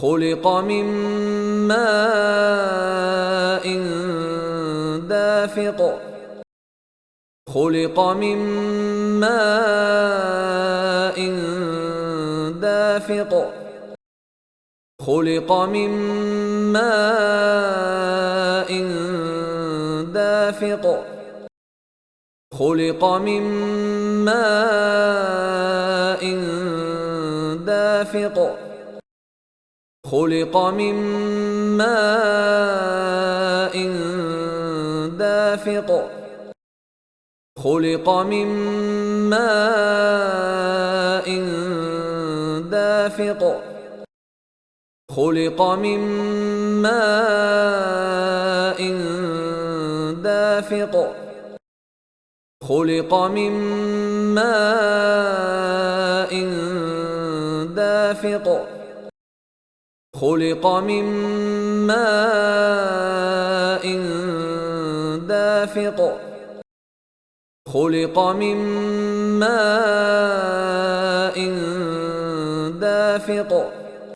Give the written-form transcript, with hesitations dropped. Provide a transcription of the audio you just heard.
خلق من ماء دافق خلق من ماء دافق خلق من ماء دافق خلق من ماء دافق خلق من ماء دافق خلق من ماء دافق خلق من ماء دافق خلق من ماء دافق خلق من ماء دافق خلق من ماء دافق